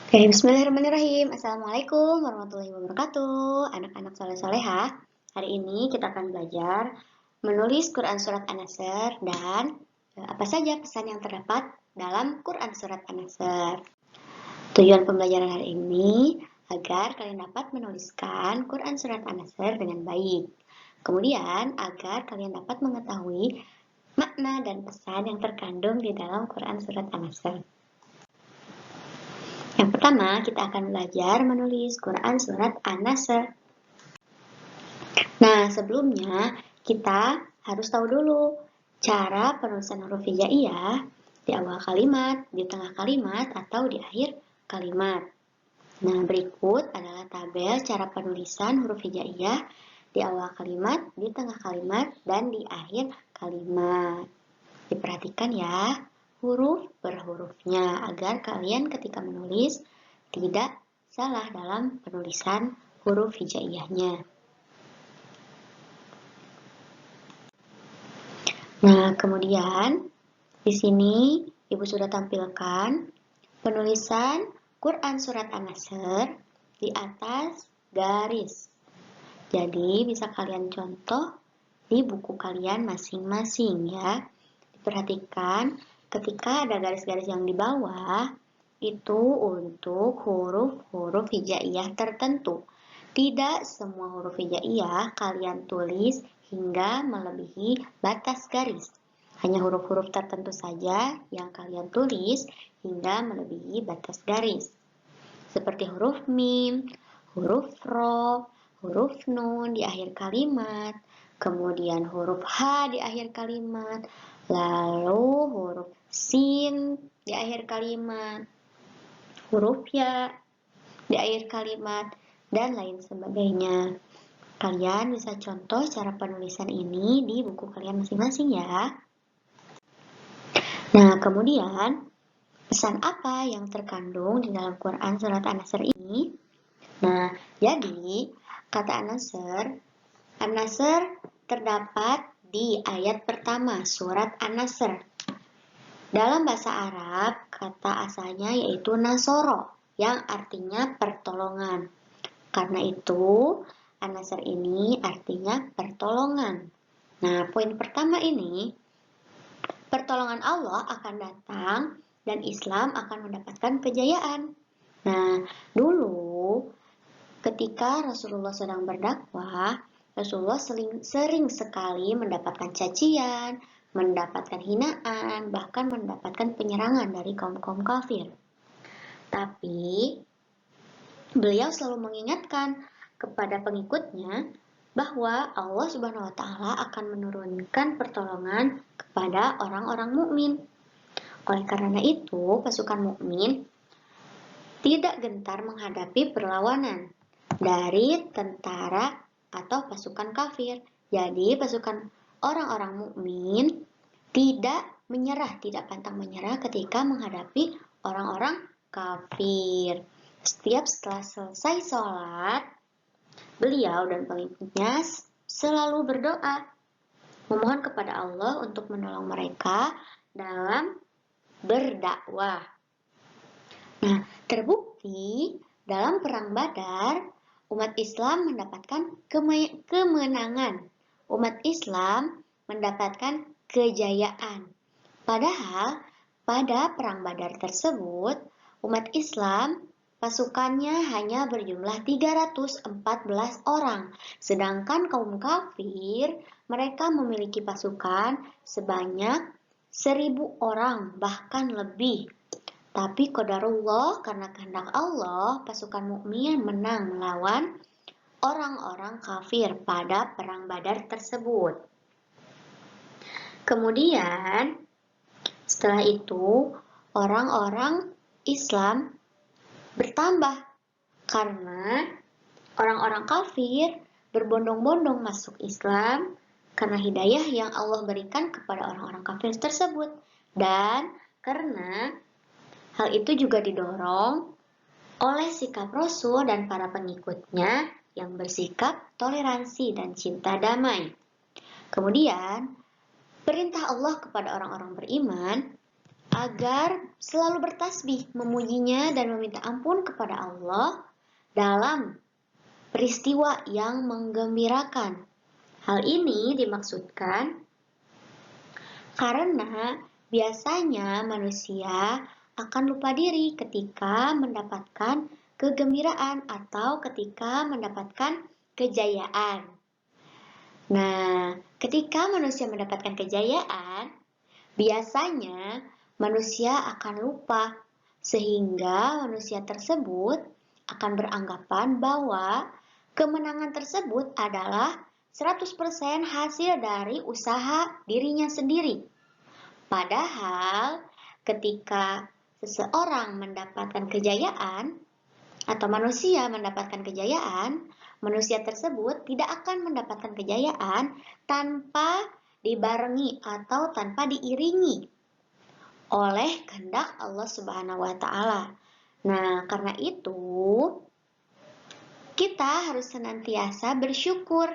Oke, bismillahirrahmanirrahim. Assalamualaikum warahmatullahi wabarakatuh. Anak-anak soleh-solehah, hari ini kita akan belajar menulis Quran Surat An-Nasr dan apa saja pesan yang terdapat dalam Quran Surat An-Nasr. Tujuan pembelajaran hari ini agar kalian dapat menuliskan Quran Surat An-Nasr dengan baik. Kemudian agar kalian dapat mengetahui makna dan pesan yang terkandung di dalam Quran Surat An-Nasr. Yang pertama, kita akan belajar menulis Quran Surat An-Nasr. Nah, sebelumnya kita harus tahu dulu cara penulisan huruf hijaiyah di awal kalimat, di tengah kalimat, atau di akhir kalimat. Nah, berikut adalah tabel cara penulisan huruf hijaiyah di awal kalimat, di tengah kalimat, dan di akhir kalimat. Diperhatikan ya, huruf per hurufnya agar kalian ketika menulis tidak salah dalam penulisan huruf hijaiyahnya. Nah, kemudian di sini Ibu sudah tampilkan penulisan Quran Surat An-Nasr di atas garis. Jadi bisa kalian contoh di buku kalian masing-masing ya. Perhatikan ketika ada garis-garis yang di bawah, itu untuk huruf-huruf hijaiyah tertentu. Tidak semua huruf hijaiyah kalian tulis hingga melebihi batas garis. Hanya huruf-huruf tertentu saja yang kalian tulis hingga melebihi batas garis. Seperti huruf mim, huruf ro, huruf nun di akhir kalimat, kemudian huruf H di akhir kalimat, lalu huruf sin di akhir kalimat, huruf ya di akhir kalimat, dan lain sebagainya. Kalian bisa contoh cara penulisan ini di buku kalian masing-masing ya. Nah, kemudian pesan apa yang terkandung di dalam Quran Surat An-Nasr ini? Nah, jadi kata An-Nasr terdapat di ayat pertama surat An-Nasr. Dalam bahasa Arab, kata asalnya yaitu nasoro, yang artinya pertolongan. Karena itu, An-Nasr ini artinya pertolongan. Nah, poin pertama ini, pertolongan Allah akan datang dan Islam akan mendapatkan kejayaan. Nah, dulu ketika Rasulullah sedang berdakwah, Rasulullah sering sekali mendapatkan cacian, mendapatkan hinaan, bahkan mendapatkan penyerangan dari kaum-kaum kafir. Tapi beliau selalu mengingatkan kepada pengikutnya bahwa Allah Subhanahu wa taala akan menurunkan pertolongan kepada orang-orang mukmin. Oleh karena itu, pasukan mukmin tidak gentar menghadapi perlawanan dari tentara atau pasukan kafir. Jadi, pasukan orang-orang mukmin tidak menyerah, tidak pantang menyerah ketika menghadapi orang-orang kafir. Setelah selesai sholat, beliau dan pengikutnya selalu berdoa, memohon kepada Allah untuk menolong mereka dalam berdakwah. Nah, terbukti dalam perang Badar, umat Islam mendapatkan kemenangan. Umat Islam mendapatkan kejayaan. Padahal pada perang Badar tersebut, umat Islam pasukannya hanya berjumlah 314 orang. Sedangkan kaum kafir, mereka memiliki pasukan sebanyak 1000 orang, bahkan lebih. Tapi qadarullah, karena kehendak Allah, pasukan mukmin menang melawan orang-orang kafir pada perang Badar tersebut. Kemudian, setelah itu, orang-orang Islam bertambah karena orang-orang kafir berbondong-bondong masuk Islam karena hidayah yang Allah berikan kepada orang-orang kafir tersebut. Dan karena hal itu juga didorong oleh sikap Rasul dan para pengikutnya yang bersikap toleransi dan cinta damai. Kemudian, perintah Allah kepada orang-orang beriman agar selalu bertasbih, memujinya dan meminta ampun kepada Allah dalam peristiwa yang menggembirakan. Hal ini dimaksudkan karena biasanya manusia akan lupa diri ketika mendapatkan kegembiraan atau ketika mendapatkan kejayaan. Nah, ketika manusia mendapatkan kejayaan, biasanya manusia akan lupa, sehingga manusia tersebut akan beranggapan bahwa kemenangan tersebut adalah 100% hasil dari usaha dirinya sendiri. Padahal ketika seseorang mendapatkan kejayaan atau manusia mendapatkan kejayaan, manusia tersebut tidak akan mendapatkan kejayaan tanpa dibarengi atau tanpa diiringi oleh kehendak Allah Subhanahu wa taala. Nah, karena itu kita harus senantiasa bersyukur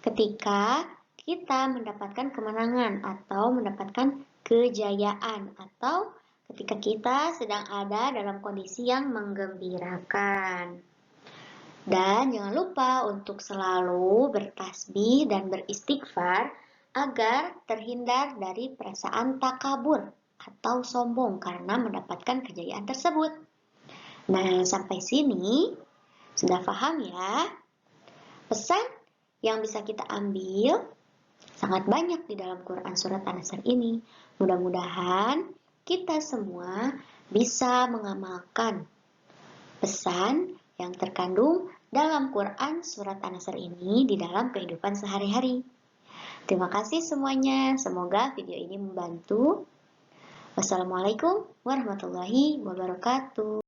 ketika kita mendapatkan kemenangan atau mendapatkan kejayaan atau ketika kita sedang ada dalam kondisi yang menggembirakan. Dan jangan lupa untuk selalu bertasbih dan beristighfar agar terhindar dari perasaan takabur atau sombong karena mendapatkan kejayaan tersebut. Nah, sampai sini sudah paham ya? Pesan yang bisa kita ambil sangat banyak di dalam Quran Surat An-Nasr ini. Mudah-mudahan kita semua bisa mengamalkan pesan yang terkandung dalam Quran Surat An-Nasr ini di dalam kehidupan sehari-hari. Terima kasih semuanya, semoga video ini membantu. Wassalamualaikum warahmatullahi wabarakatuh.